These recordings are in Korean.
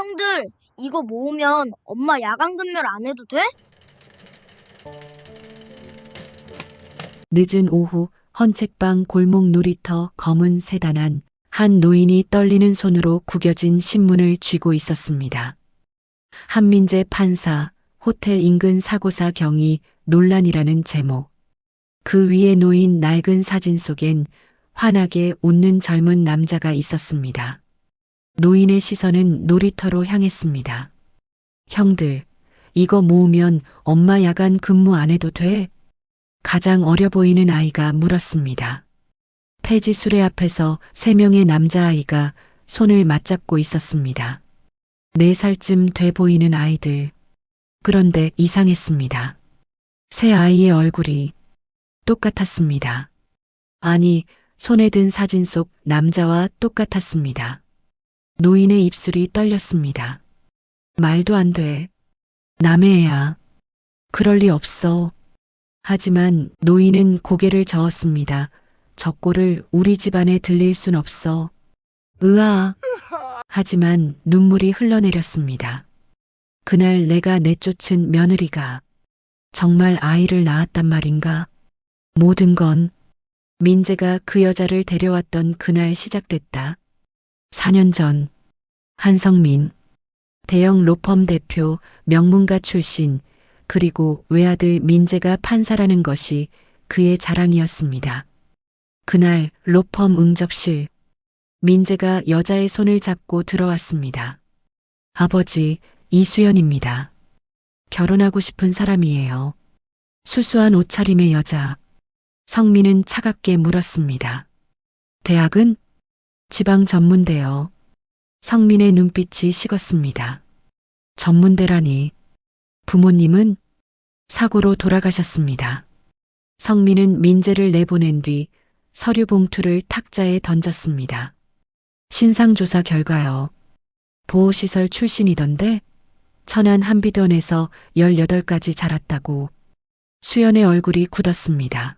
형들, 이거 모으면 엄마 야간 근무를 안 해도 돼? 늦은 오후 헌책방 골목 놀이터 검은 세단 안 한 노인이 떨리는 손으로 구겨진 신문을 쥐고 있었습니다. 한민재 판사, 호텔 인근 사고사 경위 논란이라는 제목. 그 위에 놓인 낡은 사진 속엔 환하게 웃는 젊은 남자가 있었습니다. 노인의 시선은 놀이터로 향했습니다. 형들, 이거 모으면 엄마 야간 근무 안 해도 돼? 가장 어려 보이는 아이가 물었습니다. 폐지 수레 앞에서 3명의 남자아이가 손을 맞잡고 있었습니다. 4살쯤 돼 보이는 아이들. 그런데 이상했습니다. 세 아이의 얼굴이 똑같았습니다. 아니, 손에 든 사진 속 남자와 똑같았습니다. 노인의 입술이 떨렸습니다. 말도 안 돼. 남의 애야. 그럴 리 없어. 하지만 노인은 고개를 저었습니다. 저 꼴을 우리 집안에 들릴 순 없어. 으아. 하지만 눈물이 흘러내렸습니다. 그날 내가 내쫓은 며느리가 정말 아이를 낳았단 말인가? 모든 건 민재가 그 여자를 데려왔던 그날 시작됐다. 4년 전 한성민, 대형 로펌 대표, 명문가 출신, 그리고 외아들 민재가 판사라는 것이 그의 자랑이었습니다. 그날 로펌 응접실, 민재가 여자의 손을 잡고 들어왔습니다. 아버지, 이수연입니다. 결혼하고 싶은 사람이에요. 수수한 옷차림의 여자. 성민은 차갑게 물었습니다. 대학은? 지방 전문대요. 성민의 눈빛이 식었습니다. 전문대라니. 부모님은 사고로 돌아가셨습니다. 성민은 민재를 내보낸 뒤 서류 봉투를 탁자에 던졌습니다. 신상조사 결과요. 보호시설 출신이던데 천안 한비던에서 18까지 자랐다고. 수연의 얼굴이 굳었습니다.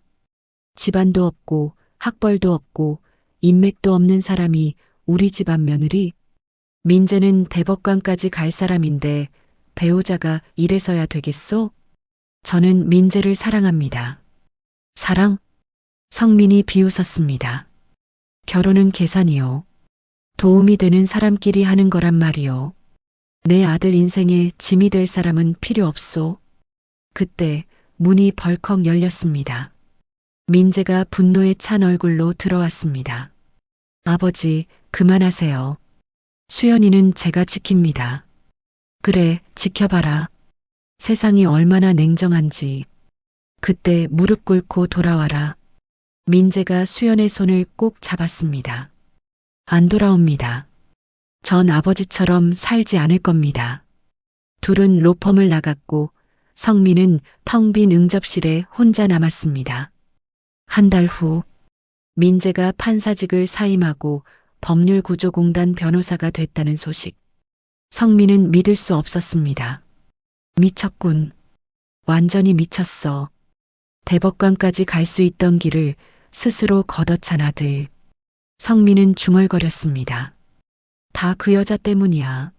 집안도 없고 학벌도 없고 인맥도 없는 사람이 우리 집안 며느리? 민재는 대법관까지 갈 사람인데 배우자가 이래서야 되겠소? 저는 민재를 사랑합니다. 사랑? 성민이 비웃었습니다. 결혼은 계산이요. 도움이 되는 사람끼리 하는 거란 말이요. 내 아들 인생에 짐이 될 사람은 필요 없소. 그때 문이 벌컥 열렸습니다. 민재가 분노에 찬 얼굴로 들어왔습니다. 아버지, 그만하세요. 수연이는 제가 지킵니다. 그래, 지켜봐라. 세상이 얼마나 냉정한지. 그때 무릎 꿇고 돌아와라. 민재가 수연의 손을 꼭 잡았습니다. 안 돌아옵니다. 전 아버지처럼 살지 않을 겁니다. 둘은 로펌을 나갔고 성민은 텅 빈 응접실에 혼자 남았습니다. 한 달 후 민재가 판사직을 사임하고 법률구조공단 변호사가 됐다는 소식. 성민은 믿을 수 없었습니다. 미쳤군. 완전히 미쳤어. 대법관까지 갈 수 있던 길을 스스로 걷어찬 아들. 성민은 중얼거렸습니다. 다 그 여자 때문이야.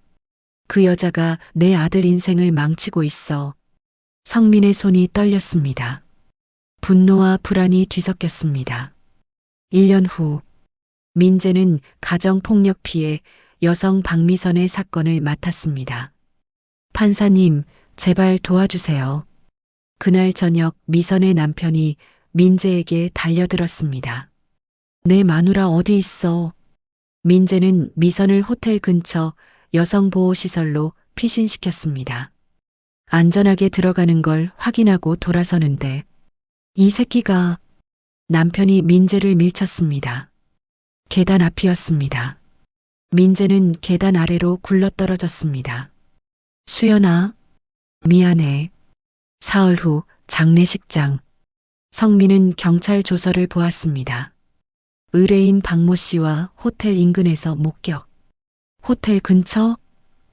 그 여자가 내 아들 인생을 망치고 있어. 성민의 손이 떨렸습니다. 분노와 불안이 뒤섞였습니다. 1년 후 민재는 가정폭력 피해 여성 박미선의 사건을 맡았습니다. 판사님, 제발 도와주세요. 그날 저녁 미선의 남편이 민재에게 달려들었습니다. 내 마누라 어디 있어? 민재는 미선을 호텔 근처 여성보호시설로 피신시켰습니다. 안전하게 들어가는 걸 확인하고 돌아서는데 이 새끼가. 남편이 민재를 밀쳤습니다. 계단 앞이었습니다. 민재는 계단 아래로 굴러떨어졌습니다. 수연아, 미안해. 사흘 후 장례식장. 성민은 경찰 조서를 보았습니다. 의뢰인 박모 씨와 호텔 인근에서 목격. 호텔 근처?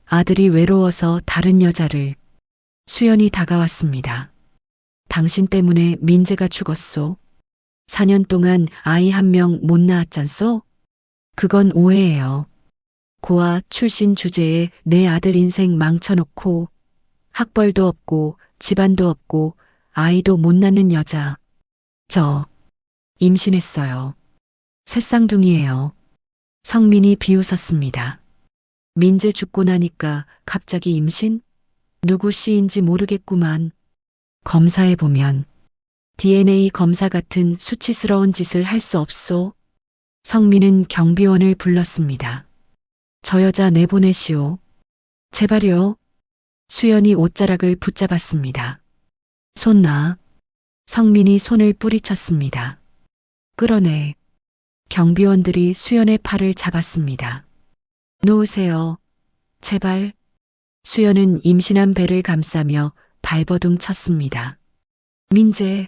아들이 외로워서 다른 여자를. 수연이 다가왔습니다. 당신 때문에 민재가 죽었소. 4년 동안 아이 1명 못 낳았잖소? 그건 오해예요. 고아 출신 주제에 내 아들 인생 망쳐놓고 학벌도 없고 집안도 없고 아이도 못 낳는 여자. 저 임신했어요. 새쌍둥이에요. 성민이 비웃었습니다. 민재 죽고 나니까 갑자기 임신? 누구 씨인지 모르겠구만. 검사해보면 DNA 검사 같은 수치스러운 짓을 할 수 없소. 성민은 경비원을 불렀습니다. 저 여자 내보내시오. 제발요. 수연이 옷자락을 붙잡았습니다. 손 놔. 성민이 손을 뿌리쳤습니다. 끌어내. 경비원들이 수연의 팔을 잡았습니다. 놓으세요. 제발. 수연은 임신한 배를 감싸며 발버둥 쳤습니다. 민재,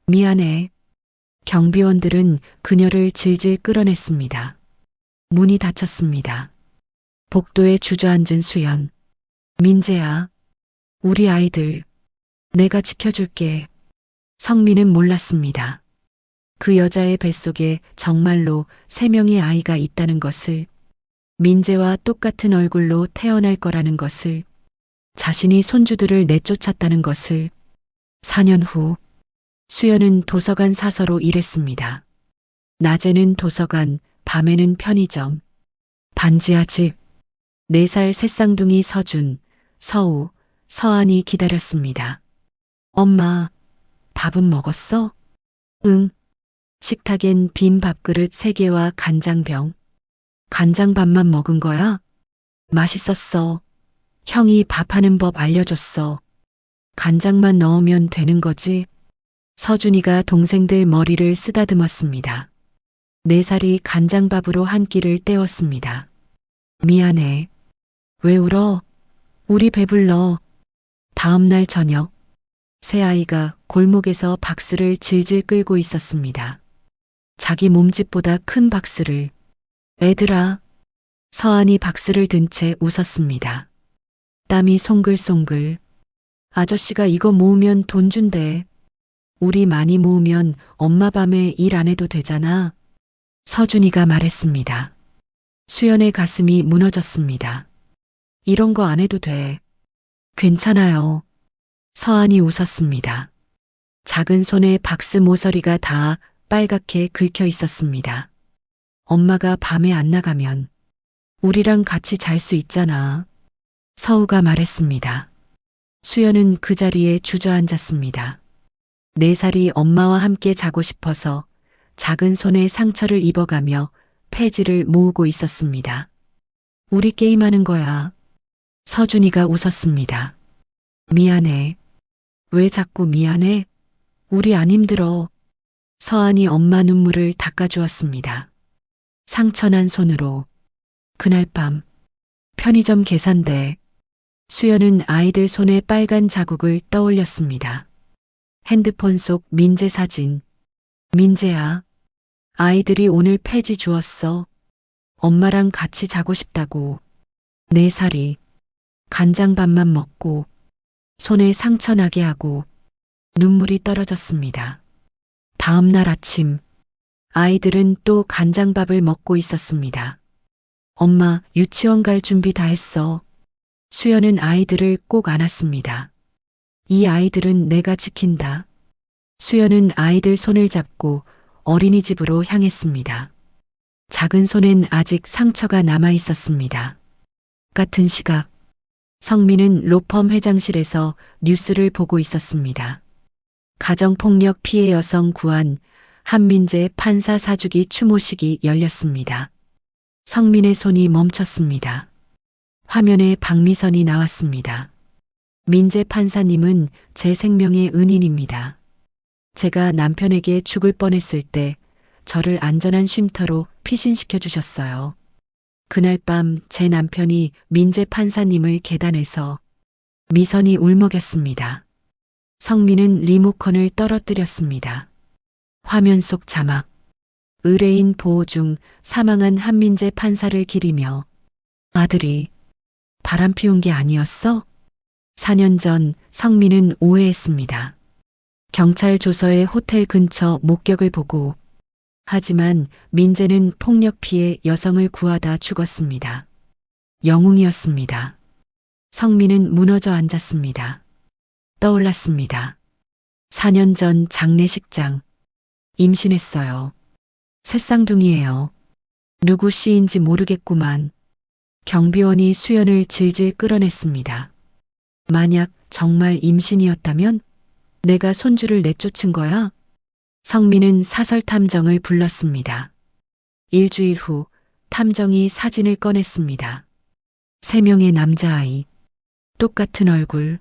미안해. 경비원들은 그녀를 질질 끌어냈습니다. 문이 닫혔습니다. 복도에 주저앉은 수연. 민재야, 우리 아이들, 내가 지켜줄게. 성민은 몰랐습니다. 그 여자의 뱃속에 정말로 3명의 아이가 있다는 것을, 민재와 똑같은 얼굴로 태어날 거라는 것을, 자신이 손주들을 내쫓았다는 것을. 4년 후, 수연은 도서관 사서로 일했습니다. 낮에는 도서관, 밤에는 편의점. 반지하 집. 4살 새쌍둥이 서준, 서우, 서안이 기다렸습니다. 엄마, 밥은 먹었어? 응. 식탁엔 빈 밥그릇 3개와 간장병. 간장밥만 먹은 거야? 맛있었어. 형이 밥하는 법 알려줬어. 간장만 넣으면 되는 거지? 서준이가 동생들 머리를 쓰다듬었습니다. 4살이 간장밥으로 한 끼를 때웠습니다. 미안해. 왜 울어? 우리 배불러. 다음 날 저녁, 새아이가 골목에서 박스를 질질 끌고 있었습니다. 자기 몸집보다 큰 박스를. 애들아. 서안이 박스를 든 채 웃었습니다. 땀이 송글송글. 아저씨가 이거 모으면 돈 준대. 우리 많이 모으면 엄마 밤에 일 안 해도 되잖아. 서준이가 말했습니다. 수연의 가슴이 무너졌습니다. 이런 거 안 해도 돼. 괜찮아요. 서안이 웃었습니다. 작은 손에 박스 모서리가 다 빨갛게 긁혀 있었습니다. 엄마가 밤에 안 나가면 우리랑 같이 잘 수 있잖아. 서우가 말했습니다. 수연은 그 자리에 주저앉았습니다. 4살이 엄마와 함께 자고 싶어서 작은 손에 상처를 입어가며 폐지를 모으고 있었습니다. 우리 게임하는 거야. 서준이가 웃었습니다. 미안해. 왜 자꾸 미안해? 우리 안 힘들어. 서안이 엄마 눈물을 닦아주었습니다. 상처난 손으로. 그날 밤 편의점 계산대. 수연은 아이들 손에 빨간 자국을 떠올렸습니다. 핸드폰 속 민재 사진. 민재야, 아이들이 오늘 폐지 주었어. 엄마랑 같이 자고 싶다고. 4살이 간장밥만 먹고 손에 상처 나게 하고. 눈물이 떨어졌습니다. 다음 날 아침, 아이들은 또 간장밥을 먹고 있었습니다. 엄마, 유치원 갈 준비 다 했어. 수연은 아이들을 꼭 안았습니다. 이 아이들은 내가 지킨다. 수연은 아이들 손을 잡고 어린이집으로 향했습니다. 작은 손엔 아직 상처가 남아 있었습니다. 같은 시각, 성민은 로펌 회장실에서 뉴스를 보고 있었습니다. 가정폭력 피해 여성 구한 한민재 판사 사주기 추모식이 열렸습니다. 성민의 손이 멈췄습니다. 화면에 박미선이 나왔습니다. 민재 판사님은 제 생명의 은인입니다. 제가 남편에게 죽을 뻔했을 때 저를 안전한 쉼터로 피신시켜 주셨어요. 그날 밤 제 남편이 민재 판사님을 계단에서. 미선이 울먹였습니다. 성민은 리모컨을 떨어뜨렸습니다. 화면 속 자막. 의뢰인 보호 중 사망한 한민재 판사를 기리며. 아들이 바람 피운 게 아니었어? 4년 전 성민은 오해했습니다. 경찰 조서에 호텔 근처 목격을 보고. 하지만 민재는 폭력 피해 여성을 구하다 죽었습니다. 영웅이었습니다. 성민은 무너져 앉았습니다. 떠올랐습니다. 4년 전 장례식장. 임신했어요. 새쌍둥이에요. 누구 씨인지 모르겠구만. 경비원이 수연을 질질 끌어냈습니다. 만약 정말 임신이었다면 내가 손주를 내쫓은 거야? 성민은 사설 탐정을 불렀습니다. 일주일 후 탐정이 사진을 꺼냈습니다. 3명의 남자아이. 똑같은 얼굴.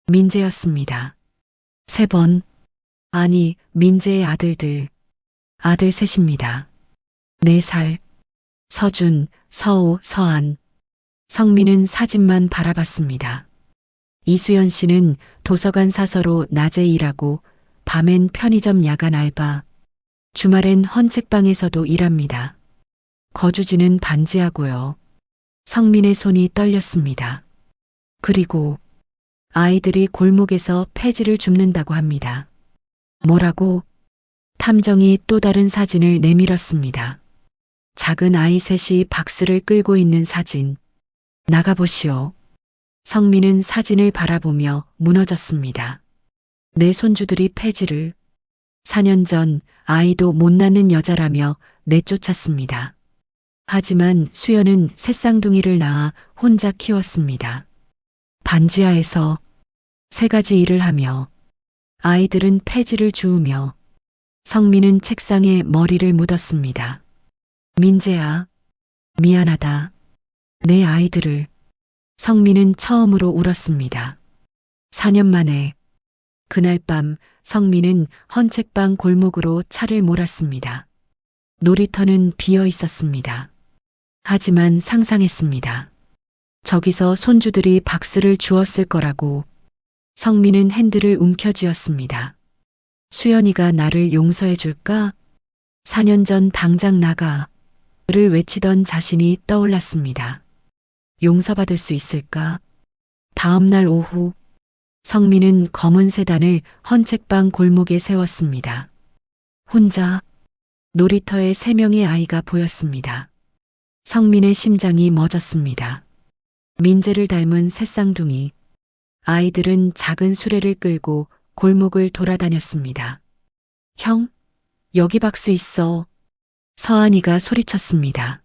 민재였습니다. 3번. 아니, 민재의 아들들. 아들 셋입니다. 4살. 서준, 서호, 서안. 성민은 사진만 바라봤습니다. 이수연 씨는 도서관 사서로 낮에 일하고 밤엔 편의점 야간 알바, 주말엔 헌책방에서도 일합니다. 거주지는 반지하고요. 성민의 손이 떨렸습니다. 그리고 아이들이 골목에서 폐지를 줍는다고 합니다. 뭐라고? 탐정이 또 다른 사진을 내밀었습니다. 작은 아이 셋이 박스를 끌고 있는 사진. 나가보시오. 성민은 사진을 바라보며 무너졌습니다. 내 손주들이 폐지를. 4년 전 아이도 못 낳는 여자라며 내쫓았습니다. 하지만 수연은 새쌍둥이를 낳아 혼자 키웠습니다. 반지하에서 3가지 일을 하며 아이들은 폐지를 주우며. 성민은 책상에 머리를 묻었습니다. 민재야, 미안하다. 내 아이들을. 성민은 처음으로 울었습니다. 4년 만에. 그날 밤 성민은 헌책방 골목으로 차를 몰았습니다. 놀이터는 비어 있었습니다. 하지만 상상했습니다. 저기서 손주들이 박스를 주었을 거라고. 성민은 핸들을 움켜쥐었습니다. 수연이가 나를 용서해 줄까? 4년 전 당장 나가. 를 외치던 자신이 떠올랐습니다. 용서받을 수 있을까? 다음 날 오후 성민은 검은 세단을 헌책방 골목에 세웠습니다. 혼자. 놀이터에 3명의 아이가 보였습니다. 성민의 심장이 멎었습니다. 민재를 닮은 새쌍둥이. 아이들은 작은 수레를 끌고 골목을 돌아다녔습니다. 형, 여기 박스 있어. 서한이가 소리쳤습니다.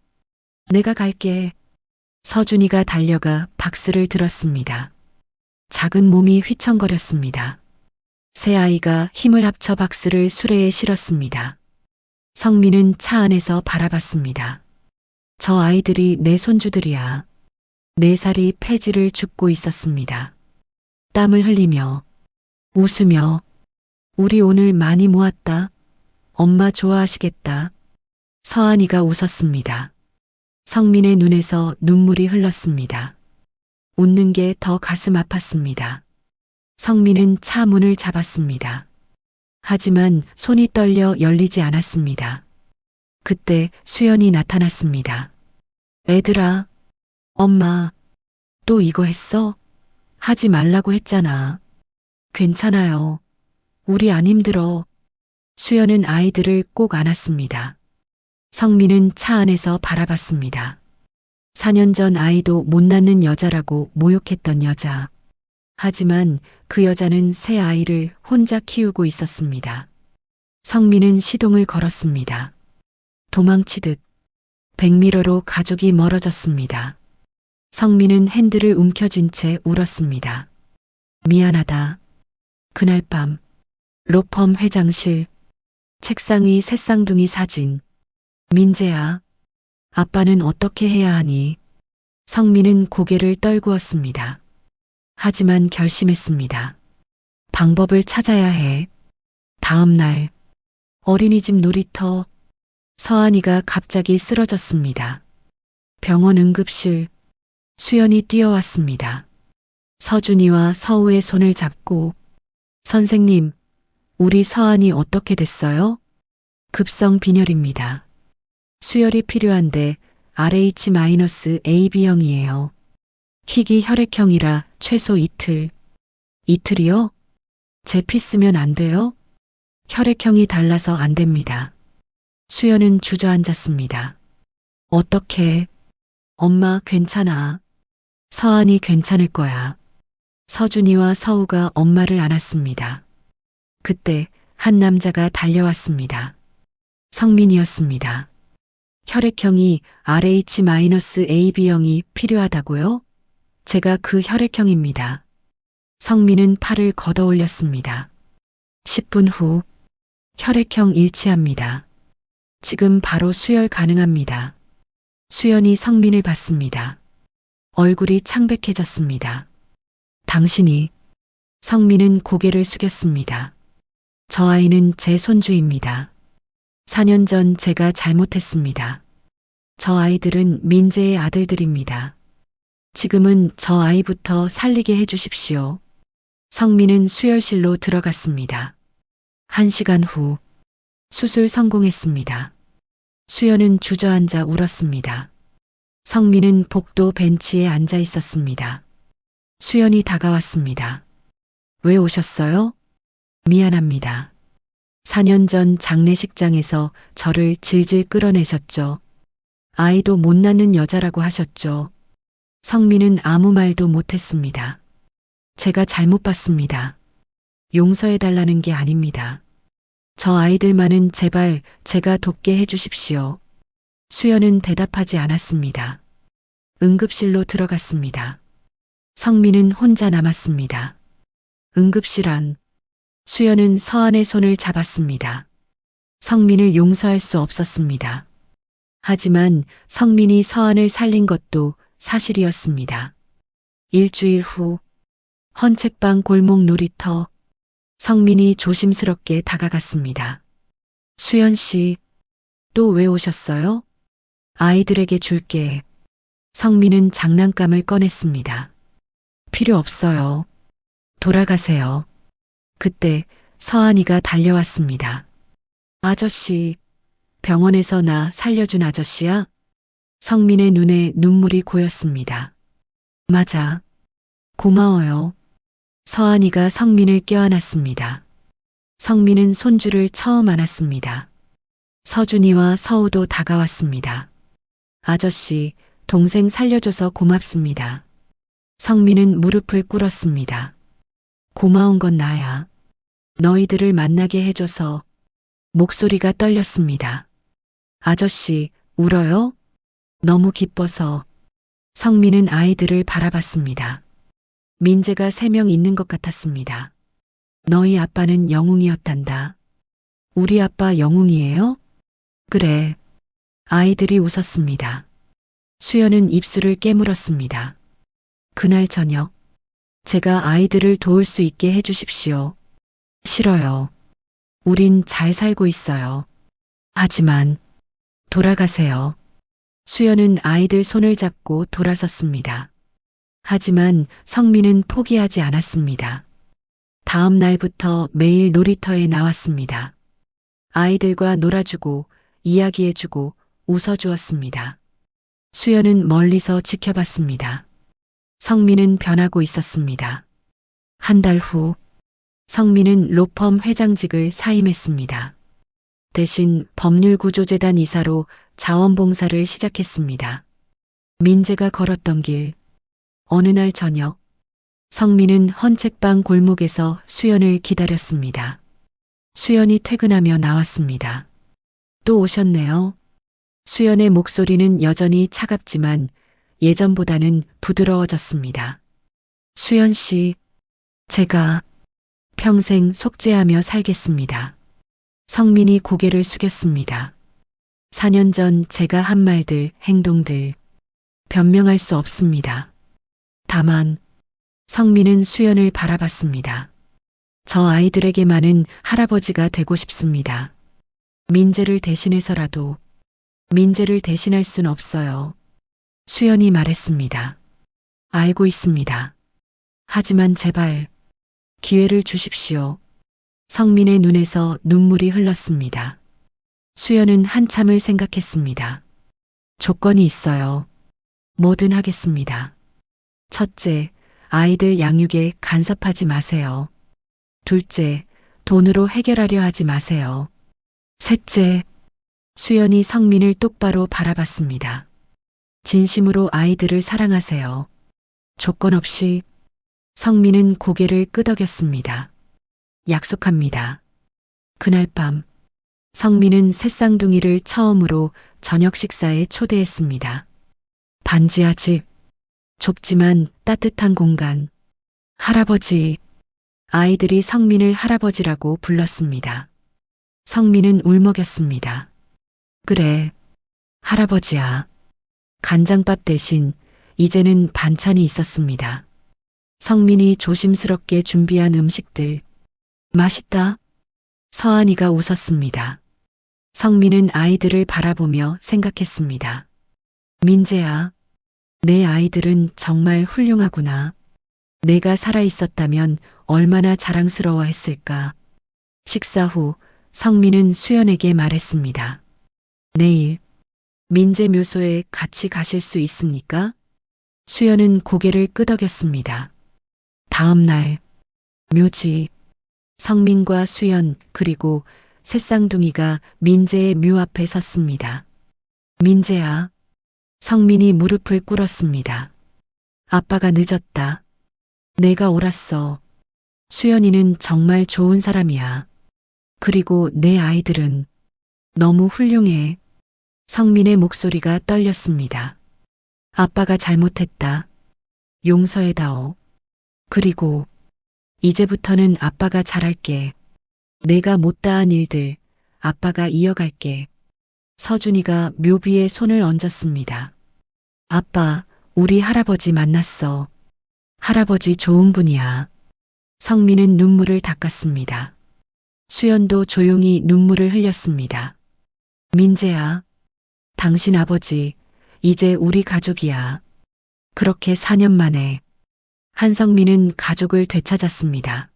내가 갈게. 서준이가 달려가 박스를 들었습니다. 작은 몸이 휘청거렸습니다. 새 아이가 힘을 합쳐 박스를 수레에 실었습니다. 성민은 차 안에서 바라봤습니다. 저 아이들이 내 손주들이야. 4살이 폐지를 줍고 있었습니다. 땀을 흘리며 웃으며 우리 오늘 많이 모았다. 엄마 좋아하시겠다. 서한이가 웃었습니다. 성민의 눈에서 눈물이 흘렀습니다. 웃는 게 더 가슴 아팠습니다. 성민은 차 문을 잡았습니다. 하지만 손이 떨려 열리지 않았습니다. 그때 수연이 나타났습니다. 애들아, 엄마, 또 이거 했어? 하지 말라고 했잖아. 괜찮아요. 우리 안 힘들어. 수연은 아이들을 꼭 안았습니다. 성민은 차 안에서 바라봤습니다. 4년 전 아이도 못 낳는 여자라고 모욕했던 여자. 하지만 그 여자는 새 아이를 혼자 키우고 있었습니다. 성민은 시동을 걸었습니다. 도망치듯 백미러로 가족이 멀어졌습니다. 성민은 핸들을 움켜쥔 채 울었습니다. 미안하다. 그날 밤 로펌 회장실. 책상 위 새쌍둥이 사진. 민재야, 아빠는 어떻게 해야 하니? 성민은 고개를 떨구었습니다. 하지만 결심했습니다. 방법을 찾아야 해. 다음 날 어린이집 놀이터. 서한이가 갑자기 쓰러졌습니다. 병원 응급실. 수연이 뛰어왔습니다. 서준이와 서우의 손을 잡고 선생님, 우리 서한이 어떻게 됐어요? 급성 빈혈입니다. 수혈이 필요한데 RH-AB형이에요. 희귀 혈액형이라 최소 이틀. 이틀이요? 제 피 쓰면 안 돼요? 혈액형이 달라서 안 됩니다. 수연은 주저앉았습니다. 어떻게? 엄마 괜찮아. 서한이 괜찮을 거야. 서준이와 서우가 엄마를 안았습니다. 그때 한 남자가 달려왔습니다. 성민이었습니다. 혈액형이 RH-AB형이 필요하다고요? 제가 그 혈액형입니다. 성민은 팔을 걷어 올렸습니다. 10분 후 혈액형 일치합니다. 지금 바로 수혈 가능합니다. 수연이 성민을 봤습니다. 얼굴이 창백해졌습니다. 당신이 성민은 고개를 숙였습니다. 저 아이는 제 손주입니다. 4년 전 제가 잘못했습니다. 저 아이들은 민재의 아들들입니다. 지금은 저 아이부터 살리게 해주십시오. 성민은 수혈실로 들어갔습니다. 1시간 후 수술 성공했습니다. 수연은 주저앉아 울었습니다. 성민은 복도 벤치에 앉아 있었습니다. 수연이 다가왔습니다. 왜 오셨어요? 미안합니다. 4년 전 장례식장에서 저를 질질 끌어내셨죠. 아이도 못 낳는 여자라고 하셨죠. 성민은 아무 말도 못했습니다. 제가 잘못 봤습니다. 용서해달라는 게 아닙니다. 저 아이들만은 제발 제가 돕게 해주십시오. 수연은 대답하지 않았습니다. 응급실로 들어갔습니다. 성민은 혼자 남았습니다. 응급실 안. 수연은 서한의 손을 잡았습니다. 성민을 용서할 수 없었습니다. 하지만 성민이 서한을 살린 것도 사실이었습니다. 일주일 후 헌책방 골목 놀이터. 성민이 조심스럽게 다가갔습니다. 수연 씨, 또 왜 오셨어요? 아이들에게 줄게. 성민은 장난감을 꺼냈습니다. 필요 없어요. 돌아가세요. 그때 서한이가 달려왔습니다. 아저씨, 병원에서 나 살려준 아저씨야? 성민의 눈에 눈물이 고였습니다. 맞아. 고마워요. 서한이가 성민을 껴안았습니다. 성민은 손주를 처음 안았습니다. 서준이와 서우도 다가왔습니다. 아저씨, 동생 살려줘서 고맙습니다. 성민은 무릎을 꿇었습니다. 고마운 건 나야. 너희들을 만나게 해줘서. 목소리가 떨렸습니다. 아저씨, 울어요? 너무 기뻐서. 성민은 아이들을 바라봤습니다. 민재가 3명 있는 것 같았습니다. 너희 아빠는 영웅이었단다. 우리 아빠 영웅이에요? 그래. 아이들이 웃었습니다. 수연은 입술을 깨물었습니다. 그날 저녁, 제가 아이들을 도울 수 있게 해주십시오. 싫어요. 우린 잘 살고 있어요. 하지만, 돌아가세요. 수연은 아이들 손을 잡고 돌아섰습니다. 하지만 성민은 포기하지 않았습니다. 다음 날부터 매일 놀이터에 나왔습니다. 아이들과 놀아주고 이야기해주고 웃어주었습니다. 수연은 멀리서 지켜봤습니다. 성민은 변하고 있었습니다. 한 달 후 성민은 로펌 회장직을 사임했습니다. 대신 법률구조재단 이사로 자원봉사를 시작했습니다. 민재가 걸었던 길. 어느 날 저녁, 성민은 헌책방 골목에서 수연을 기다렸습니다. 수연이 퇴근하며 나왔습니다. 또 오셨네요. 수연의 목소리는 여전히 차갑지만 예전보다는 부드러워졌습니다. 수연 씨, 제가 평생 속죄하며 살겠습니다. 성민이 고개를 숙였습니다. 4년 전 제가 한 말들, 행동들 변명할 수 없습니다. 다만 성민은 수연을 바라봤습니다. 저 아이들에게만은 할아버지가 되고 싶습니다. 민재를 대신해서라도. 민재를 대신할 순 없어요. 수연이 말했습니다. 알고 있습니다. 하지만 제발 기회를 주십시오. 성민의 눈에서 눈물이 흘렀습니다. 수연은 한참을 생각했습니다. 조건이 있어요. 뭐든 하겠습니다. 첫째, 아이들 양육에 간섭하지 마세요. 둘째, 돈으로 해결하려 하지 마세요. 셋째, 수연이 성민을 똑바로 바라봤습니다. 진심으로 아이들을 사랑하세요. 조건 없이. 성민은 고개를 끄덕였습니다. 약속합니다. 그날 밤 성민은 새쌍둥이를 처음으로 저녁 식사에 초대했습니다. 반지하 집, 좁지만 따뜻한 공간. 할아버지. 아이들이 성민을 할아버지라고 불렀습니다. 성민은 울먹였습니다. 그래, 할아버지야. 간장밥 대신 이제는 반찬이 있었습니다. 성민이 조심스럽게 준비한 음식들. 맛있다. 서한이가 웃었습니다. 성민은 아이들을 바라보며 생각했습니다. 민재야, 내 아이들은 정말 훌륭하구나. 내가 살아있었다면 얼마나 자랑스러워했을까. 식사 후 성민은 수연에게 말했습니다. 내일 민재 묘소에 같이 가실 수 있습니까? 수연은 고개를 끄덕였습니다. 다음 날 묘지. 성민과 수연 그리고 새쌍둥이가 민재의 묘 앞에 섰습니다. 민재야. 성민이 무릎을 꿇었습니다. 아빠가 늦었다. 내가 옳았어. 수연이는 정말 좋은 사람이야. 그리고 내 아이들은 너무 훌륭해. 성민의 목소리가 떨렸습니다. 아빠가 잘못했다. 용서해다오. 그리고 이제부터는 아빠가 잘할게. 내가 못다한 일들 아빠가 이어갈게. 서준이가 묘비에 손을 얹었습니다. 아빠, 우리 할아버지 만났어. 할아버지 좋은 분이야. 성민은 눈물을 닦았습니다. 수연도 조용히 눈물을 흘렸습니다. 민재야, 당신 아버지, 이제 우리 가족이야. 그렇게 4년 만에 한성민은 가족을 되찾았습니다.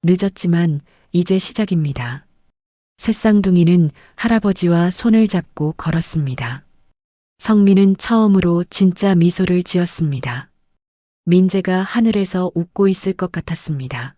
늦었지만 이제 시작입니다. 새쌍둥이는 할아버지와 손을 잡고 걸었습니다. 성민은 처음으로 진짜 미소를 지었습니다. 민재가 하늘에서 웃고 있을 것 같았습니다.